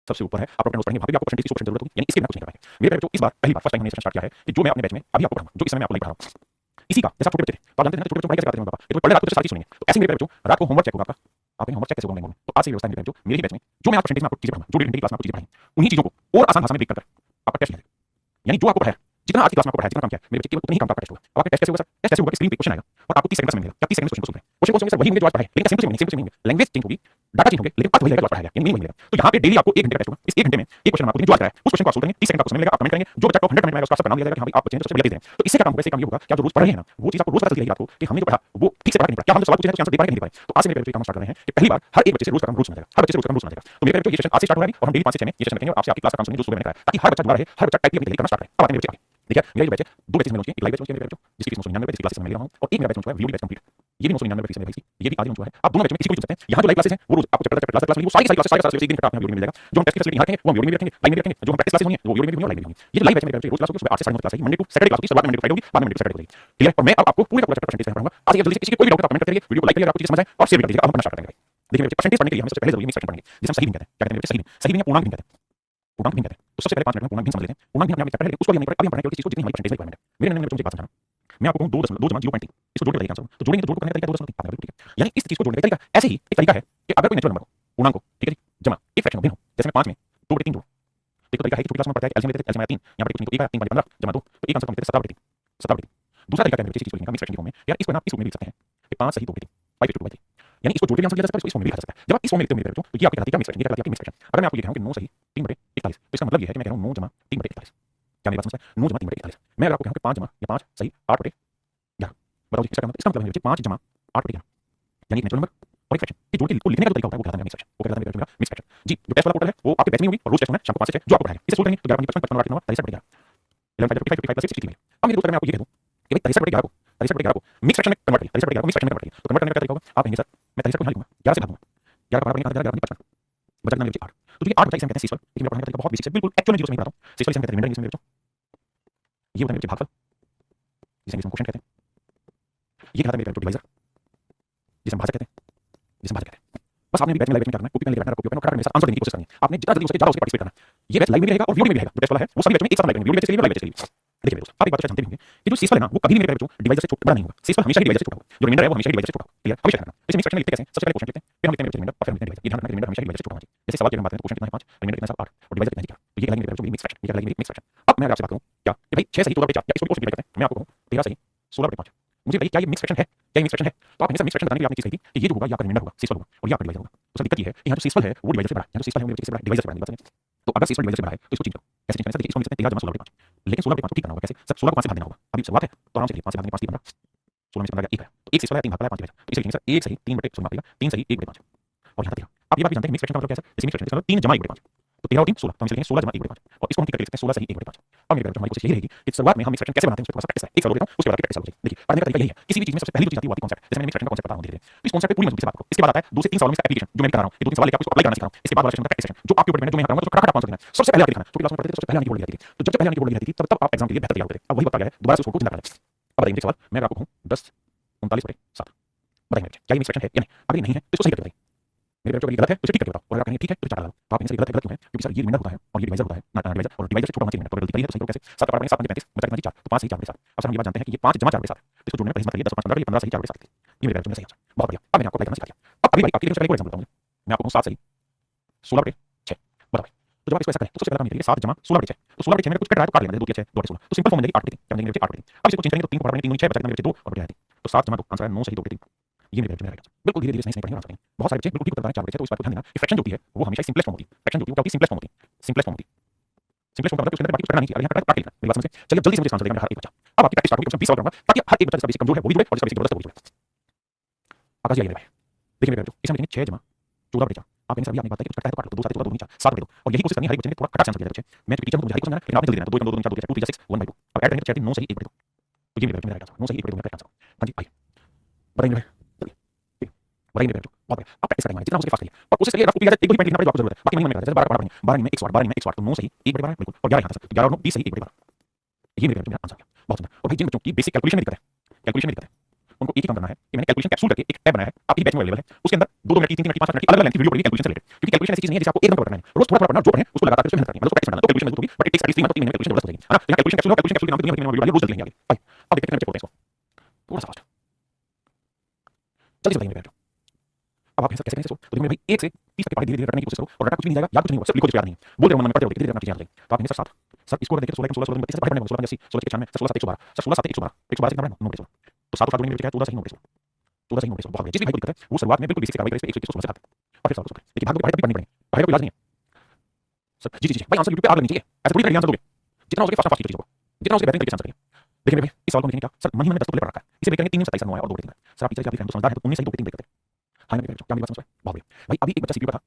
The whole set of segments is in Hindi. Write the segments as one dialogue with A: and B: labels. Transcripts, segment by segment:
A: सबसे ऊपर है, आप प्रॉफिट एंड लॉस पढ़ेंगे, वहाँ पे भी आपको परसेंटेज की 100% जरूरत होगी, यानी इसके बिना कुछ नहीं कर पाएंगे। मेरे प्यारे बच्चों, इस बार पहली बार फर्स्ट टाइम हमने सेशन स्टार्ट किया है कि जो मैं अपने बैच में अभी आपको पढ़ाऊंगा, जो इस समय मैं आपको लाइव पढ़ा रहा हूँ, इसी का जैसा छोटे बच्चे थे, तो आप जानते हैं ना छोटे बच्चों को पढ़ाई कैसे करते हैं पापा, ये तो पढ़ ले रात को तो सारी चीज सुनेंगे, तो ऐसे मेरे प्यारे बच्चों रात को होमवर्क चेक होगा आपका, आप होमवर्क चेक कैसे होगा में, तो आज से व्यवस्था है मेरे प्यारे बच्चों, मेरे ही बैच में जो मैं आपको परसेंटेज में आपको चीजें पढ़ाऊंगा, जो 1.5 घंटे की क्लास में आपको चीजें पढ़ाएंगे, उन्हीं चीजों को और आसान भाषा में ब्रेक कर आपका टेस्ट लिया, यानी जो आपको पढ़ाया, जितना आज की क्लास में आपको पढ़ाया, जितना काम किया मेरे बच्चे, केवल उतना ही काम का टेस्ट होगा। अब आपका टेस्ट कैसे होगा सर? टेस्ट ऐसे होगा कि स्क्रीन पे क्वेश्चन आएगा और आपको 30 सेकंड का समय मिलेगा, क्या 30 सेकंड में क्वेश्चन को सुन रहे हैं, क्वेश्चन को सर वही होंगे जो आज पढ़ाए, लेकिन सेम टू सेम नहीं, लैंग्वेज चेंज होगी, डाटा चेंज होंगे, लेकिन बात वही रहेगा जो आज पढ़ाया गया, यानी नहीं मिलेगा। तो यहाँ पे डेली आपको 1 घंटे का टेस्ट होगा, इस 1 घंटे में एक क्वेश्चन आपको जो आज कराया उस क्वेश्चन को आप सोल्व करेंगे, 30 सेकंड का समय मिलेगा, आप कमेंट करेंगे, जो बच्चा को 100 कमेंट में आएगा उसका नाम लिया जाएगा कि हाँ भाई आप बच्चे हैं सबसे बढ़िया दे रहे हैं। तो इससे क्या काम होगा, इससे काम ये होगा कि आप जो रोज पढ़ रहे हैं ना, वो चीज आपको रोज पता चलती रहेगी आपको कि हमने जो पढ़ा वो ठीक से पढ़ा नहीं पढ़ा, क्या हम सवाल पूछे हैं तो आंसर दे पाए कि नहीं दे पाए। तो आज से मेरे बच्चे काम स्टार्ट कर रहे हैं कि पहली बार हर एक बच्चे से रोज का काम रोज सुना जाएगा, हर बच्चे से रोज का काम रोज सुना जाएगा। तो मेरे बच्चों ये सेशन आज से स्टार्ट हो रहा है और हम डेली 5 से 6 में ये सेशन रखेंगे और आपसे आपकी क्लास का काम सुनेंगे जो सुबह मैंने कराया, ताकि हर बच्चा जुड़ा रहे, हर बच्चा टाइप अपनी करना स्टार्ट करे। अब आते हैं मेरे बच्चे आगे, देखिए मेरे बैच है, दो बैचेस में होती है, एक लाइव बैच होती है मेरे बच्चों जिसकी फीस 999 जिसकी क्लासेस मैं ले रहा हूं, और एक मेरा बैच है वीडियो बैच कंप्लीट, ये भी 999 फीस है मेरी भाई, ये भी आधी हो चुका है। आप दोनों बैच में किसी को भी चुन सकते हैं, यहाँ जो लाइव क्लासेस हैं वो रोज आपको चैप्टर क्लास मिलेगी, वो सारी क्लासेस एक दिन का आपको वीडियो में मिल जाएगा, जो हम टेस्ट की फैसिलिटी रखेंगे वो हम वीडियो में रखेंगे, लाइव में रखेंगे, जो हम प्रैक्टिस क्लासेस होंगी वो वीडियो में भी लाइव में होंगी। ये लाइव बैच मेरे रोज क्लास होगी, सुबह 8 से 9:30 क्लास है, मंडे टू सैटरडे क्लास होगी, शुरुआत में मंडे टू फ्राइडे होगी, बाद में मंडे टू सैटरडे होगी, क्लियर। और मैं अब आपको पूरा पूरा चैप्टर परसेंटेज से पढ़ाऊंगा। आज ये जल्दी से किसी को कोई भी डाउट है तो कमेंट करके वीडियो को लाइक करिए, आपको चीज समझ आए और शेयर भी कर दीजिएगा। अब हम पढ़ना स्टार्ट करेंगे। देखिए बच्चे परसेंटेज पढ़ने के लिए हमें सबसे पहले जरूरी है मिक्स फ्रैक्शन पढ़ेंगे, जिसे हम सही भिन्न कहते हैं, क्या कहते हैं सही भिन्न, सही भिन्न या पूर्णांक भिन्न कहते हैं, पूर्णांक भिन्न कहते हैं। तो सबसे पहले 5 मिनट में पूर्णांक भिन्न समझ लेते हैं। पूर्णांक भिन्न अपने आप एक चैप्टर है, लेकिन उसको भी हम नहीं पढ़े, अभी हम पढ़ेंगे केवल चीज को जितनी हमारी परसेंटेज में रिक्वायरमेंट है। मेरे नन्हे बच्चों मुझे एक बात समझाना, मैं आपको कहूं 2 जमा 0.3 इसको जोड़ के बताइए आंसर, तो जोड़ेंगे तो जोड़ को करने का तरीका 2 दशमलव 3 आपने बिल्कुल ठीक है, यानी इस चीज को जोड़ने का तरीका ऐसे ही एक तरीका है कि अगर कोई नेचुरल नंबर को पूर्णांक को ठीक है जी जमा एक फ्रैक्शन भिन्न हो, जैसे मैं 5 में 2/3 जोड़ूं, तो एक तरीका है कि छोटी क्लास में पढ़ता है एलसीएम लेते थे, एलसीएम आया 3, यहां पर कुछ नहीं तो 1 आया 3 × 15 जमा 2, तो एक आंसर कम देते 17/3 17/3। दूसरा तरीका क्या है इस चीज को लिखने का मिक्स फ्रैक्शन की फॉर्म में, यार इसको ना इस रूप में भी लिख सकते हैं कि 5 सही 2/3 5/2/3, यानी इसको जोड़ के भी आंसर लिया जा सकता है, इसको इस फॉर्म में भी लिखा जा सकता है। जब आप इस फॉर्म में लिखते हो मेरे बच्चों तो ये आपके कहलाती है मिक्स फ्रैक्शन, ये कहलाती है मिक्स फ्रैक्शन। अगर मैं आपको ये कहूं कि 9 सही 3/41, तो इसका मतलब ये है कि मैं कह रहा हूं 9 जमा 3/41, क्या मेरी बात समझ में है? 9 जमा 3/41। मैं अगर आपको कहूं कि 5 जमा या 5 सही 8/11, बताओ जी इसका मतलब है 5 जमा 8/11, यानी एक नेचुरल नंबर और एक फ्रैक्शन ये जोड़ के लिखने का जो तरीका होता है वो कहलाता है मिक्स फ्रैक्शन, वो कहलाता है मेरा मिक्स फ्रैक्शन जी। जो टेस्ट वाला पोर्टल है वो आपके बैच में होगी और रोज टेस्ट होना है शाम को 5 से 6 जो आपको पढ़ाएगा, इसे सोल्व करेंगे तो 11 55 55 8 9 63/11 11 55 55 प्लस 60 अब मेरे दोस्त मैं आपको ये कह दूं कि भाई 63/11 को 63/11 को मिक्स फ्रैक्शन में कन्वर्ट करिए, 63/11 को मिक्स फ्रैक्शन में कन्वर्ट करिए, तो कन्वर्ट करने का तरीका होगा आप कहेंगे सर मैं 63 को यहां लिखूंगा 11 से भाग दूंगा, 11 का भाग करेंगे 11 55 बचा कितना मेरे 8, तो देखिए 8 बचा इसे हम कहते हैं सीसफल, लेकिन मैं पढ़ाने का तरीका बहुत बेसिक है, बिल्कुल एक्चुअल में जीरो से नहीं पढ़ाता हूं, सीसफल इसे हम कहते हैं रिमाइंडर इंग्लिश में बच्चों, ये होता है मेरे भागफल जिसे इंग्लिश में क्वोशिएंट कहते हैं, ये कहलाता है मेरे डिवाइजर जिसे हम भाजक कहते हैं, जिसे हम भाजक कहते हैं। बस आपने भी बैच में लाइव बैच में क्या करना है, कॉपी पेन लेके बैठना, कॉपी पेन और खड़ा मेरे साथ आंसर देने की कोशिश करनी है, आपने जितना जल्दी हो सके ज़्यादा पार्टिसिपेट करना है। ये बैच लाइव में रहेगा और वीडियो में भी रहेगा, जो टेस्ट वाला है वो सभी बैच में एक साथ लाइव रहेंगे, वीडियो बैच के लिए लाइव बैच के लिए। देखिए मेरे दोस्त आप एक बात तो जानते होंगे कि जो सीसफल है ना वो कभी भी मेरे बच्चों डिवाइजर से छोटा नहीं होगा, सीसफल हमेशा ही डिवाइजर से छोटा होगा, जो रिमाइंडर है वो हमेशा ही डिवाइजर से छोटा होगा, क्लियर हमेशा रखना। इसे मिक्स फ्रैक्शन लिखते कैसे, सबसे पहले क्वोशिएंट लिखते हैं, फिर हम लिखते हैं रिमाइंडर और फिर हम लिखते हैं डिवाइजर, ये ध्यान रखना कि रिमाइंडर हमेशा ही डिवाइजर से छोटा होना चाहिए। जैसे सवाल की हम बात करें तो क्वोशिएंट कितना है 5, रिमाइंडर कितना है 8 और डिवाइजर कितना है 4, तो ये कहलाएगा मेरे बच्चों मिक्स फ्रैक्शन, ये कहलाएगा मिक्स फ्रैक्शन। अब मैं आपसे बात करूं क्या कि भाई 6 सही 14/4 या इसको भी क्वेश्चन डिवाइड करते हैं, मैं आपको कहूं 13 सही 16/5, मुझे बताइए क्या ये मिक्स फ्रैक्शन है, क्या ये मिक्स फ्रैक्शन है? तो आप हमेशा मिक्स फ्रैक्शन बताने के लिए आपने चीज कही थी कि ये जो होगा ये आपका रिमाइंडर होगा सीसफल होगा और ये आपका डिवाइजर होगा। तो सर दिक्कत ये है कि यहाँ जो सीसफल है वो डिवाइजर से बड़ा है, यहाँ जो सीसफल है वो डिवाइजर से बड़ा है, डिवाइजर से बड़ा है, बात समझे? तो अगर सीसफल डिवाइजर से बड़ा है तो इसको चेंज करो, कैसे चेंज करना है? देखिए इसको हम लिखते हैं 13 जमा 16/5, लेकिन 16/5 को ठीक करना होगा कैसे? सब 16 को 5 से भाग देना होगा, अभी शुरुआत है तो आराम से लिखिए 5 से भागने 5 3 15 16 में से 15 1 है, तो 1 सीसफल है 3 भाग है 5 डिवाइजर, तो इसे लिखेंगे सर 1 सही 3/16 माफ करिएगा 3 सही 1/5 और यहाँ 13। आप ये बात भी जानते हैं मिक्स फ्रैक्शन का मतलब क्या है सर? जैसे मिक्स फ्रैक्शन इसका 3 जमा 1/5, तो 13 और 3 16, तो हम इसे लिखेंगे 16 जमा 1/5 और इसको हम ठीक करके लिखते हैं 16 सही 1/5। अब मेरे बच्चों हमारी कोशिश यही रहेगी कि शुरुआत में हम मिक्स फ्रैक्शन कैसे बनाते हैं उसको थोड़ा सा प्रैक्टिस है, एक सवाल देता हूं उसके बाद प्रैक्टिस हो जाएगी। देखिए पढ़ने का तरीका यही है, किसी भी चीज में सबसे पहली जो चीज आती है वो आती है कॉन्सेप्ट, जैसे मैंने मिक्स फ्रैक्शन का कॉन्सेप्ट बताया हूं धीरे-धीरे, तो इस कॉन्सेप्ट पे पूरी मजबूती से बात करो। इसके बाद आता है 2 से 3 सवालों में से एप्लीकेशन जो मैं करा रहा हूं, ये 2 3 सवाल लेके आपको अप्लाई करना सिखा रहा हूं, इसके बाद वाला सेशन प्रैक्टिस सेशन जो आपके ऊपर डिपेंड है, जो मैं कराऊंगा तो खटाखट आंसर देना है। सबसे पहले आके दिखाना, छोटी क्लास में पढ़ते थे सबसे पहले आने की बोल दी जाती थी, तो जब पहले आने की बोल दी जाती थी तब आप एग्जाम के लिए बेहतर तैयार होते थे। अब वही वक्त आ गया है दोबारा से उसको जिंदा करना है। अब बताइए सवाल मैं आपको कहूं 10 39/7 बताइए क्या ये मिक्स फ्रैक्शन है या नहीं? अगर नहीं है तो इसको सही करके बताइए। मेरे बच्चों अगर ये गलत है तो इसे ठीक करके बताओ, और अगर कहेंगे ठीक है तो 4 लगा लो। तो आप कहेंगे सर ये गलत क्यों है? क्योंकि सर ये रिमाइंडर होता है और ये डिवाइजर होता है ना, डिवाइजर और डिवाइजर से छोटा होना चाहिए, तो गलती करी है तो सही करो कैसे? 7 का पावर 7 5 35 बचा कितना जी 4, तो 5 सही 4/7। अब सर हम ये बात जानते हैं कि ये 5 जमा 4/7 तो इसको जोड़ने में परहेज मत करिए, 10 5 15 ये 15 सही 4/7 ये मेरे बच्चों में सही आंसर। बहुत बढ़िया, अब मैंने आपको अप्लाई करना सिखा दिया। अब अगली बारी आपके लिए सबसे पहले एक एग्जांपल बताऊंगा, मैं आपको कहूं 7 सही 16/6 बताओ। तो जब आप इसको ऐसा करें तो सबसे पहला काम ये करिए 7 जमा 16/6, तो 16/6 में कुछ कट रहा है तो काट लेंगे, 2 6 2 16, तो सिंपल फॉर्म हो जाएगी 8/3, क्या देंगे 8/3। अब इसको चेंज करेंगे तो 3 को पढ़ा 3 6 बचा कितना मेरे 2 और बढ़िया है, तो 7 जमा 2 आंसर है 9 सही 2/3। ये मेरे बच्चों में रहेगा बिल्कुल धीरे-धीरे से नहीं पढ़ेंगे आंसर देंगे। बहुत सारे बच्चे बिल्कुल ठीक उत्तर बता रहे हैं 4/6, तो इस बात को ध्यान देना कि फ्रैक्शन जो होती है वो हमेशा सिंपलेस्ट फॉर्म होती है, फ्रैक्शन जो होती है सिंपलेस्ट फॉर्म होती है, सिंपलेस्ट फॉर्म होती है, सिंपलेस्ट फॉर्म का मतलब उसके अंदर बाकी कुछ करना नहीं चाहिए, अगर यहाँ काट के लिखना मेरी बात समझ गए? चलिए जल्दी से मुझे आंसर देगा हर एक बच्चा। अब आपकी प्रैक्टिस स्टार्ट होगी, 20 सवाल करूंगा ताकि हर एक बच्चा जिसका बेसिक कमजोर है वो भी जुड़े और जिसका बेसिक जबरदस्त है वो भी जुड़े। आकाश जी आइए मेरे भाई, देखिए मेरे बच्चों इसे हम लिखेंगे 6 जमा 14/4, आप इन्हें सभी आपने बात है कि कुछ कटता है तो काट लो, 2 7 2 2 4 7/2 और यही कोशिश करनी है हर एक बच्चे ने थोड़ा खटाक से आंसर दिया बच्चे। मैं टीचर हूं तो मुझे हर एक क्वेश्चन लेकिन आपने जल्दी देना 2 1 2 2 4 2 4 2 3 6 1/2, अब ऐड करेंगे तो 6 9 सही 1/2, तो ये मेरे बच्चों में रहेगा 9 सही 1/2 मेरा आंसर। हां जी आइए बताइए मेरे भाई, बताइए मेरे बच्चों बहुत बढ़िया, आप प्रैक्टिस करेंगे जितना हो सके फास्ट करिए और कोशिश करिए रफ कॉपी आ जाए, एक दो ही पॉइंट लिखना पड़े जो आपको जरूरत है, बाकी नहीं मैंने जैसे 12 पढ़ेंगे 12 में 100 12 में 100 तो 9 सही 1/12 बिल्कुल और 11 यहां से 11 और 9 20 सही 1/12, ये मेरे बच्चों मेरा आंसर है। बहुत सुंदर। और भाई जिन बच्चों की बेसिक कैलकुलेशन में दिक्कत है, कैलकुलेशन में दिक्कत है उनको एक ही काम करना है कि मैंने कैलकुलेशन कैप्सूल करके एक टैब बनाया है, आपकी बैच में अवेलेबल है, उसके अंदर 2-2 मिनट की 3-3 मिनट की 5-5 मिनट की अलग-अलग लेंथ की वीडियो पड़ेगी कैलकुलेशन से रिलेटेड, क्योंकि कैलकुलेशन ऐसी चीज नहीं है जिसे आपको एकदम कवर करना है, रोज थोड़ा-थोड़ा पढ़ना, जो पढ़ें उसको लगातार मेहनत करनी है, मतलब उसको प्रैक्टिस करना, तो कैलकुलेशन मजबूत होगी, बट इट टेक्स एटलीस्ट 3 मंथ 3 महीने में कैलकुलेशन जबरदस्त हो जाएगी, है ना? तो यहाँ कैलकुलेशन कैप्सूल के नाम पे दुनिया भर की वीडियो डालिए, रोज जल्दी लेंगे आगे। अब देखते हैं चेक करते हैं इसको, थोड़ा सा फास्ट, जल्दी से बताइए मेरे। अब आप कैसे कैसे इसको तो देखो मेरे भाई 1 से 30 तक के पढ़ाई धीरे-धीरे रटने की कोशिश करो और रटना कुछ भी नहीं जाएगा, याद कुछ नहीं होगा, सिर्फ लिखो जिसको याद नहीं है, बोलते रहो मन में पढ़ते रहो, धीरे-धीरे रटना चीजें याद हो जाएगी। तो आप हमेशा 7 सर इसको देखिए 16 16 32 पढ़ाई करने 16 85 16 96 सर 16 7 112 सर 16 7 112 112 से कितना पढ़ना 9 तो 7 और 7 जोड़ेंगे क्या है 14 सही 9 14 सही 9 बहुत बढ़िया। जिस भी भाई को दिक्कत है वो शुरुआत में बिल्कुल बेसिक से कार्रवाई करे, 121 16 से 7 और फिर 7 देखिए भाग पढ़ाई पढ़नी पड़ेगी, पढ़ाई का इलाज नहीं है सर। जी जी जी भाई आंसर यूट्यूब पे आग लगनी चाहिए, ऐसे थोड़ी तरह आंसर दोगे, जितना हो सके फास्ट फास्ट कीजिए, जितना हो सके बेहतरीन तरीके से आंसर करिए। देखिए मेरे भाई इस सवाल को लिखने क्या सर मन ही मन में 10 तो पढ़ रखा है, इसे करेंगे 3 में 27 9 और 2 ब्रेक सर। आप टीचर की समझदार है तो 19 सही 2 3 ब्रेक करते हैं। हाँ मेरे क्या मेरी बात समझ में बहुत बढ़िया भाई। अभी एक बच्चा सीपीयू का था,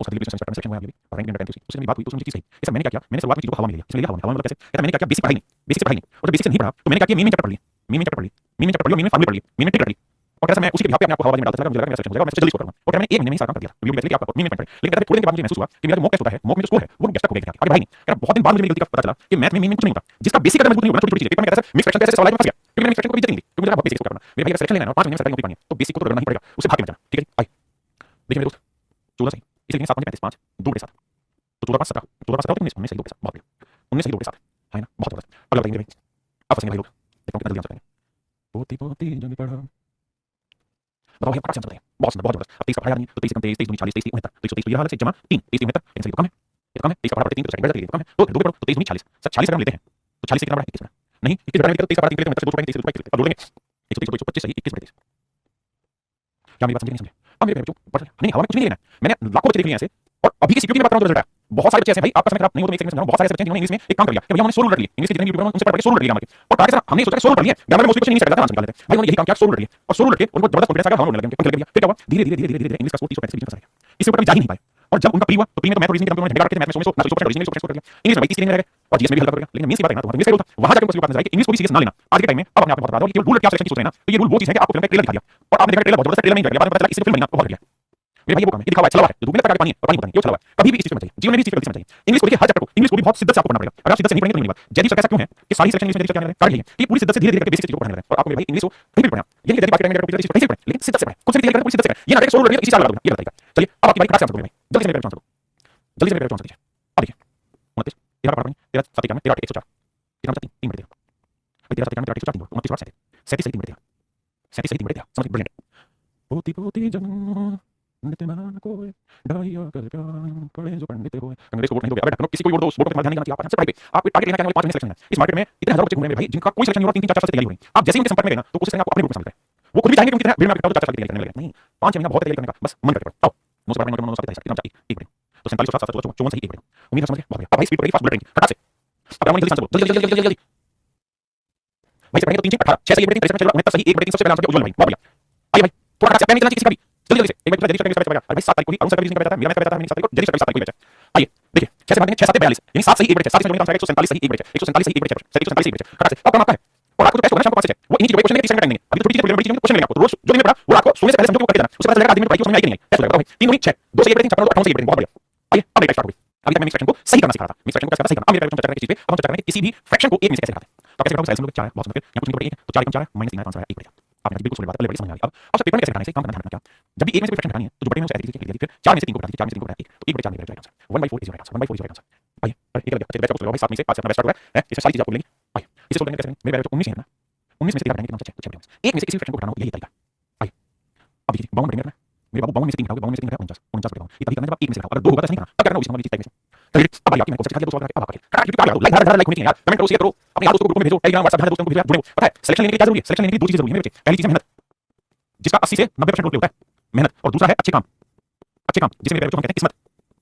A: उसका दिल्ली सेमेस्टर में सिलेक्शन हुआ है अभी और रैंक नंबर 10 उससे मेरी बात हुई तो उसने चीज सही इसे मैंने क्या किया, मैंने शुरुआत में चीजों को हवा में लिया, इसमें लिया हवा में मतलब कैसे कहता मैंने क्या किया बेसिक पढ़ाई नहीं, बेसिक से पढ़ाई नहीं, और जब बेसिक से नहीं पढ़ा तो मैंने क्या किया मेन चैप्टर पढ़ लिया, मेन चैप्टर पढ़ लिया, मेन चैप्टर पढ़ लिया, मेन फार्मूला पढ़ लिया, मेन ट्रिक पढ़ ली और कैसे मैं उसी के बिहाफ पे अपने आप को हवा में डालता चला, मुझे लगा मेरा सिलेक्शन हो जाएगा, मैं जल्दी स्कोर करूंगा और मैंने 1 महीने में ही सारा काम कर दिया। वीडियो देखिए आपका मेन पढ़ लेकिन कहते थोड़े दिन के बाद मुझे महसूस हुआ कि मेरा जो मॉक टेस्ट होता है, मॉक में जो स्कोर है वो गेस्ट तक हो गया आगे भाई नहीं कहता। बहुत दिन बाद मुझे मेरी गलती का पता चला कि मैथ में मेन कुछ नहीं होता, जिसका बेसिक अगर मजबूत नहीं होगा छोटी-छोटी चीजें, एक मैं कहता सर मिक्स फ्रैक्शन कैसे सवाल है मैं फंस गया क्योंकि मैंने मिक्स फ्रैक्शन को भी इज्जत नहीं दी क्योंकि मुझे बहुत बेसिक करना मेरे भाई अगर सिलेक्शन लेना है और 5 महीने में सरकारी नौकरी पानी है तो बेसिक को तो करना ही पड़ेगा, उसे भाग के मत जाना, ठीक है जी। आइए देखिए मेरे दोस्त 14 सही इसलिए 7 5 35 5 2 बटे 7 तो 14 5 17 14 5 17 19 19 सही 2 बटे 7 बहुत बढ़िया 19 सही 2 बटे 7 है ना बहुत जबरदस्त। अगला बताइए भाई आप फंसेंगे भाई लोग, देखो कितना जल्दी आंसर करेंगे। पोती पोती जल्दी पढ़ो बताओ भैया आंसर बताइए बहुत सुंदर बहुत जबरदस्त। अब 23 का पढ़ा नहीं तो 23 कम 23 23 40 23 69 तो 123 तो ये हालत से जमा 3 23 69 इनसे तो कम है, ये तो कम है 23 का पढ़ा 3 तो सेकंड बढ़ जाती है कम है तो 2 पे पढ़ो तो 23 40 सर 40 अगर हम लेते हैं तो 40 से कितना बढ़ा 21 बढ़ा नहीं 21 बढ़ा तो 23 का पढ़ा 3 लेते हैं तो 2 पढ़ेंगे 23 तो जोड़ देंगे 130 125 सही 21 बढ़े। क्या मेरी बात समझ नहीं समझे? अब मेरे बच्चों पढ़ नहीं हवा में कुछ नहीं लेना है, मैंने लाखों बच्चे देख लिए ऐसे और अभी की सीपीयू की मैं बात कर रहा हूं जो रिजल्ट है बहुत सारे बच्चे ऐसे भाई आपका समय खराब नहीं हो तो मैं एक सेकंड समझाऊं, बहुत सारे ऐसे बच्चे जिन्होंने इंग्लिश में एक काम कर लिया कि भैया हमने 16 रट लिए इंग्लिश के जितने यूट्यूबर उनसे पढ़ के 16 रट लिया हमारे और ताकि सर हमने सोचा 16 रट लिए ग्रामर में मोस्टली क्वेश्चन नहीं सकता आंसर निकाल लेते भाई उन्होंने यही काम किया 16 रट लिए और 16 रट के उनको जबरदस्त कॉन्फिडेंस आ गया, हवा में लगे उनको फिर क्या हुआ धीरे धीरे धीरे धीरे इंग्लिश का स्कोर 30 से 35 इससे ऊपर जा ही नहीं पाए और जब उनका प्री हुआ तो प्री में तो मैथ और रीजनिंग के नंबर उन्होंने झगड़ा करके मैथ में 100% और रीजनिंग में 100% कर लिया, इंग्लिश में 21 रह गए और जीएस में भी हल्का कर गया। लेकिन मेंस की बात है ना तो इंग्लिश का रूल था वहां जाकर उनको बात नजर आई कि इंग्लिश को भी सीरियस ना लेना आज के टाइम में। अब अपने आप को बता दो कि केवल रूल क्या सिलेक्शन की सोच रहे हैं ना तो ये रूल वो चीज है कि आपको फिल्म का ट्रेलर दिखा दिया और आपने देखा ट्रेलर बहुत जबरदस्त ट्रेलर नहीं दिखा बाद में पता चला इससे फिल्म बनी बहुत बढ़िया मेरे भाई ये वो काम है, ये दिखावा है चला है जो दूसरे तक पानी है और पानी होता है ये चला है कभी भी इस चीज में चाहिए जीवन में भी इस चीज में चाहिए। इंग्लिश को देखिए हर चैप्टर को इंग्लिश को भी बहुत शिद्दत से आपको पढ़ना पड़ेगा, अगर आप शिद्दत से नहीं पढ़ेंगे तो नहीं होगा। जैदी सर कैसा क्यों है कि सारी सेक्शन इंग्लिश में क्या कार्य है कि पूरी शिद्दत से धीरे धीरे करके बेसिक चीजों को पढ़ने लगे और आपको मेरे भाई इंग्लिश को कहीं भी पढ़ना ये नहीं बात करेंगे कहीं से पढ़ें लेकिन शिद्दत से पढ़ें खुद से तैयारी करें पूरी शिद्दत से करें ये ना सोलो रहिए इसी साल लगा दूंगा ये बताइएगा। चलिए अब आपकी बारी खड़ा से आंसर करो भाई जल्दी से मेरे आंसर दो जल्दी से मेरे आंसर दीजिए। अब देखिए 29 13 पढ़ा तेरा 7 13 13 104 13 3 मिनट तेरा 13 13 104 29 37 37 3 मिनट 37 3 मिनट समझ ब्रिलियंट। पोती पोती जन नित्य मान को डाइया कर प्यार पढ़े जो पंडित होए अंग्रेज को वोट नहीं दोगे अगर किसी को वोट दो वोट पे ध्यान नहीं देना चाहिए आप आंसर पढ़ाई पे आपको टारगेट लेना क्या है 5 महीने सिलेक्शन है इस मार्केट में इतने हजारों बच्चे घूम रहे हैं भाई जिनका कोई सिलेक्शन नहीं हो रहा 3 4 साल से तैयारी हो रही है। आप जैसे ही उनके संपर्क में गए ना तो कोशिश करेंगे आपको अपने ग्रुप में शामिल करें वो खुद भी चाहेंगे कि उनकी तरह भीड़ में आपके 4 साल की तैयारी करने लगे नहीं 5 महीना बहुत तैयारी करने का बस मन करके पढ़ो आओ नो सवाल नो सवाल तैयारी एक बढ़े तो 47 7 7 54 सही एक बढ़े उम्मीद है समझ गए बहुत बढ़िया। अब भाई स्पीड पढ़ेगी फास्ट बुलेट ट्रेनिंग फटाक से अब राउंड जल्दी आंसर बोलो जल्दी जल्दी जल्दी जल्दी भाई से पढ़ेंगे तो 3 18 6 सही एक बढ़े 63 चलो 69 सही एक बढ़े 3 सबसे पहले आंसर उज्जवल भाई बहुत बढ़िया। आइए भाई थोड़ा खड़ा से नहीं चलना किसी का भी जल्दी जल्दी से एक बार जल्दी से बैठ अरे 7 तारीख को ही अरुण सर का रीजनिंग का बैठा था मेरा मैथ का बैठा था मैंने 7 तारीख को जल्दी से 7 तारीख को बैठा। आइए देखिए 6 से भागेंगे 6 7 42 यानी 7 सही एक बढ़े 7 से आंसर आएगा 147 सही एक बढ़े 147 सही एक बढ़े 147 सही एक बढ़े खड़ा से अब काम आपका है और आपको टेस्ट होना शाम को 5 से वो इन्हीं चीजों पे क्वेश्चन लेंगे टाइम देंगे अभी तो छोटी चीजें बड़ी चीजें क्वेश्चन लेंगे आपको रोज जो दिन में पढ़ा वो आपको सोने से पहले समझो करके देना उसके बाद चलेगा आदमी में पढ़ाई समझ में आएगी नहीं टेस्ट होगा भाई 3 2 6 2 से एक बढ़े 4 से एक बढ़े बहुत बढ़िया। आइए अब एक स्टार्ट हो गई अभी तक मैं मिक्स फ्रैक्शन को सही करना सिखा रहा था मिक्स फ्रैक्शन को कैसे सही करना अब मेरे चर्चा करने की चीज पे अब हम चर्चा करेंगे किसी भी फ्रैक्शन को एक में से कैसे लिखते हैं तो कैसे बताऊं सेल्स में 4 है बहुत सुंदर यहाँ कुछ नहीं पड़ेगा तो 4 1 4 है -3 आंसर है 1 बढ़िया आपने बिल्कुल सुनी बात पहले बड़ी समझ में आ गई। अब सब पेपर में कैसे लिखना है काम करना है क्या जब भी एक में से फ्रैक्शन हटानी है तो जो बटे में उसे ऐड कीजिए लिख दिया फिर 4 में से 3 को हटा दीजिए 4 में से 3 को हटा 1 तो 1 बटे 4 निकलेगा answer 1/4 is right answer 1/4 is right answer. आइए एक लग गया अच्छे बैच को भाई 7 में से 5 से अपना बैच स्टार्ट हो रहा है इसमें सारी चीजें आपको मिलेंगी। आइए इसे सोल्व करने कैसे मेरे बैच 19 है ना 19 में से 13 घटाएंगे कितना बचा 6 एक में से किसी फ्रैक्शन को घटाना हो यही तरीका। आइए अब देखिए 52 बढ़ेंगे ना मेरे बाबू 52 में से 3 घटाओगे 52 में से 3 घटाओ 49 49 घटाओ ये तभी करना जब आप एक में से घटाओ अगर 2 होगा तो नहीं करना तब करना उसी नंबर की टाइप में चलिए अब आइए आपकी मैं कोशिश कर दो सवाल करके अब आपके क्योंकि क्या लाइक हर लाइक होनी चाहिए यार कमेंट करो शेयर करो अपने यार दोस्तों को ग्रुप में भेजो टेलीग्राम व्हाट्सएप है दोस्तों को भेजो जुड़ो पता है सिलेक्शन लेने के लिए क्या जरूरी है सिलेक्शन लेने के लिए 2 चीजें जरूरी है मेरे बच्चे पहली चीज है मेहनत जिसका 80 से 90% रोल प्ले होता है मेहनत और दूसरा है अच्छे काम जिसमें मेरे बच्चों हम कहते हैं किस्मत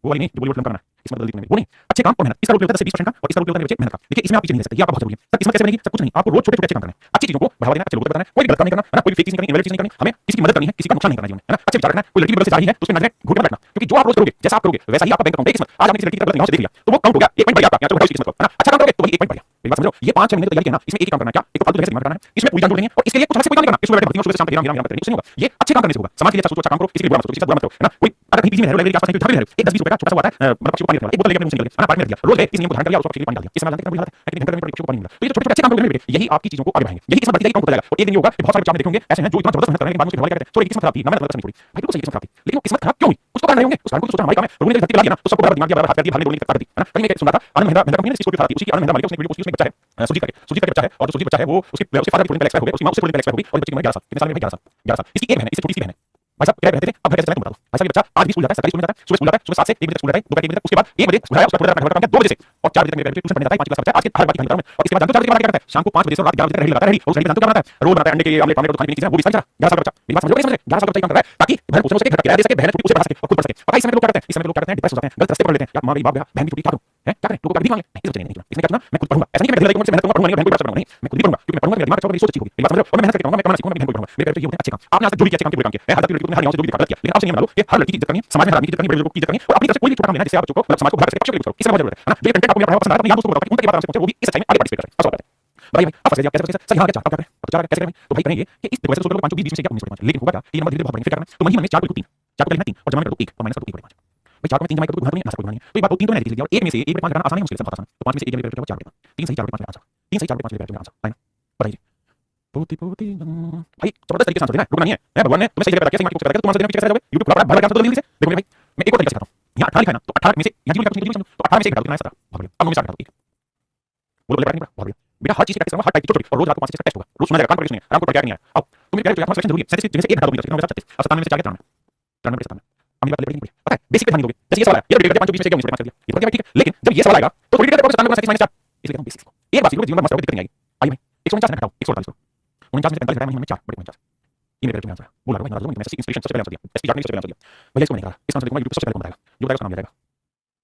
A: वो वाली नहीं जो बॉलीवुड फिल्म करना किस्मत बदल दी वो नहीं अच्छे काम और मेहनत इसका रोल होता है 10 से 20% का और इसका रोल होता है मेहनत का। देखिए इसमें आप पीछे नहीं रह सकते ये आपका बहुत जरूरी है सर किस्मत कैसे बनेगी सब कुछ नहीं आपको रोज छोटे छोटे अच्छे काम करने हैं अच्छी चीजों को बढ़ावा देना अच्छे लोगों को बताना कोई गलत काम नहीं करना है ना कोई फेक चीज नहीं करनी इनवैलिड चीज नहीं करनी हमें किसी की मदद करनी है किसी का नुकसान नहीं करना जीवन में है ना अच्छे विचार रखना कोई लड़की बगल से जा रही है तो उसमें नजरें घूट के बैठना क्योंकि जो आप रोज करोगे जैसा आप करोगे वैसा ही आपका बैंक अकाउंट है किस्मत आज आपने किसी लड़की की तरफ से देख लिया तो वो काउंट हो गया 1 पॉइंट बढ़िया आपका चलो किस्मत को है ना अच्छा काम करोगे तो वही 1 पॉइंट बढ़िया मेरी बात समझो ये 5 6 महीने तैयारी करना इसमें एक ही काम करना क्या एक तो फालतू जगह से दिमाग करना है इसमें पूरी जान जोड़नी है और इसके लिए कुछ अलग से कोई काम नहीं करना इसमें बैठे भर्तियों सुबह से शाम तक हीरा हीरा करनी कुछ नहीं होगा ये अच्छे काम करने से होगा समाज के लिए अच्छा सोचो अच्छा काम करो इसके लिए बुरा मत सोचो इसके साथ बुरा मत करो है ना कोई अगर कहीं पीजी में लाइब्रेरी के आसपास कहीं एक 10-20 रुपए का छोटा सा हुआ है मतलब पक्षी को पानी देने वाला एक बोतल लेके अपने उसे निकल गए पानी में दिया रोज गए इस नियम को धारण कर लिया और उसको पक्षी को पानी डाल दिया इससे जानते हैं कितना बुरी हालत है लेकिन घर में पक्षी को पानी मिला तो ये छोटे छोटे अच्छे काम करोगे बेटे यही आपकी चीजों को आगे बढ़ाएंगे यही किस्मत बढ़ती जाएगी काम होता जाएगा और एक दिन ये होगा कि बहुत सारे बच्चे आपने देखे होंगे ऐसे हैं जो इतना जबरदस्त मेहनत कर रहे हैं बाद में उसके हवाले करते हैं सॉरी किस्मत खराब थी ना मैंने गलत नहीं छोड़ी भाई बिल्कुल सही किस्मत खराब थी लेकिन वो किस्मत खराब क्यों हुई कुछ तो कारण रहे होंगे उस कारण को सोचा हमारे काम है रोने ने धरती पे ला दिया ना तो सबको बराबर दिमाग दिया बराबर हाथ कर दिया भागने दौड़ने की ताकत दी है ना कहीं मैं सुना था आनंद महिंद्रा महिंद्रा कंपनी ने इसकी स्टोरी थी उसी की आनंद महिंद्रा मालिक उसने वीडियो उसकी उसमें बच्चा है सुजीत करके बच्चा है और जो सुजीत बच्चा है वो उसके फादर की एक्सपायर हो गए उसकी मां उससे एक्सपायर हो गई और बच्चे की उम्र 11 साल कितने साल में 11 साल इसकी एक बहन है इससे छोटी सी बहन है भाई साहब क्या रहते थे अब घर कैसे चलता है बता दो भाई साहब ये बच्चा आज भी स्कूल जाता है सरकारी स्कूल में जाता है सुबह स्कूल जाता है सुबह 7 से 1 बजे तक स्कूल जाता है दोपहर 1 बजे तक उसके बाद 1 बजे स्कूल है उसका पूरा दिन का काम किया 2 बजे से और 4 बजे तक मेरे ट्यूशन पढ़ने जाता है 5 क्लास बच्चा आज के हर बात की कहानी बताऊं मैं और इसके बाद जानते हो 4 बजे के बाद क्या करता है शाम को 5 बजे से रात 11 बजे तक रेडी लगाता है रेडी और रेडी जानते हो क्या बनाता है रोज बनाता है अंडे के आमलेट पामलेट खाने पीने की चीजें वो भी सारी 11 साल का बच्चा मेरी बात समझोगे समझे 11 साल का बच्चा काम कर रहा है ताकि बहन पूछे उसे घर किराया दे सके बहन उसे पढ़ा सके और खुद पढ़ सके और इस समय लोग क्या करते हैं इस समय लोग क्या करते हैं डिप्रेस हो जाते हैं गलत रास्ते पकड़ लेते हैं यार मां गई बाप गया बहन की छुट्टी क्या करूं है क्या करें लोगों का भी मांगे नहीं सोचते नहीं इसने क्या चुना मैं खुद पढ़ूंगा ऐसा नहीं कि मैं दिल लगी मेहनत करूंगा पढ़ूंगा नहीं बहन को पढ़ाऊंगा नहीं मैं खुद भी पढ़ूंगा क्योंकि मैं पढ़ूंगा मेरा दिमाग अच्छा होगा मेरी सोच अच्छी होगी मेरी बात समझ रहे हो और मैं मेहनत करके पढ़ूंगा मैं कमाना सीखूंगा मैं बहन को पढ़ाऊंगा मेरे पेरेंट्स ये होते हैं अच्छे काम आपने आज तक जो भी अच्छे काम के बुरे काम किए हर लड़की को हर गांव से जो भी दिखा गलत किया लेकिन आपसे ये बना लो कि हर लड़की की इज्जत करनी है समाज में हर आदमी की इज्जत करनी बड़े लोगों की इज्जत करनी और अपनी तरफ से कोई भी छोटा काम लेना जिससे आप बच्चों को मतलब समाज को भला कर सके पक्ष के लिए कुछ करो इसमें बहुत जरूरत है ना जो कंटेंट आपको मेरा पढ़ाया पसंद आता है तो यहाँ दोस्तों को बताओ कि उनके बात से वो भी इस सच्चाई में आगे पार्टिसिपेट करें बस बताइए भाई आप फंस गए कैसे सर यहाँ क्या चाहता है तो चार कैसे करें तो भाई करेंगे कि इस वैसे सोच लो 5 20 में से क्या 19 लेकिन होगा क्या 3 नंबर धीरे धीरे बहुत बढ़ेंगे फिर करना तो वही हमने 4 को 3 4 को लिखना 3 और जमा कर दो 1 और माइनस कर दो 1 भाई 4 में 3 जमा कर दो कोई महत्व नहीं ना कोई बात 3 तो मैंने लिख दिया और 1 में से 1 5 घटाना आसान है मुश्किल से बहुत आसान तो 5 में से 1 लेकर 4 3 सही 4 5 आंसर 3 सही 4 5 लेकर आंसर है ना बताइए पोती पोती भाई जबरदस्त तरीके से आंसर देना रुकना नहीं है भगवान ने तुम्हें सही जगह बताया कैसे मार्क्स करके तुम आंसर देने में कैसे जाओगे YouTube बड़ा भला आंसर तो जल्दी से देखो भाई मैं एक और तरीका सिखाता हूं यहां 18 लिखा है ना तो 18 में से यहां जीरो लिखा तो 18 में से 1 डाल देना है 17 भाग गया अब मैं स्टार्ट करता हूं बोलो बोले बहुत बढ़िया बेटा हर चीज की प्रैक्टिस करूंगा हर टाइप की छोटी और रोज रात को 5 से टेस्ट होगा रोज सुना जाएगा कान पकड़ सुनिए आराम को क्या नहीं है अब तुम कह रहे हो तुम्हारा सिलेक्शन जरूरी है जैसे जैसे 1 घटा दो 36 और 97 में से 4 93 93 से 97 हम ये बात लेकर पता है बेसिक पे ध्यान दोगे जैसे ये सवाल है ये डेट 5 20 में से क्या 19 कर दिया ये तो क्या ठीक है लेकिन जब ये सवाल आएगा तो थोड़ी देर तक 97 97 4 इसलिए हम बेसिक एक बात सीखोगे जीवन में मस्त होगा दिक्कत नहीं आएगी आइए भाई 149 में घटाओ 148 को 49 में 45 घटाया महीने में 4 बड़े 49 ये मेरे आंसर है बोला भाई मैं इंस्पिरेशन सबसे पहले आंसर दिया एसपी जाट ने सबसे पहले आंसर दिया भैया इसको नहीं कहा इस आंसर देखो यूट्यूब सबसे पहले बताएगा जो बताएगा उसका नाम जाएगा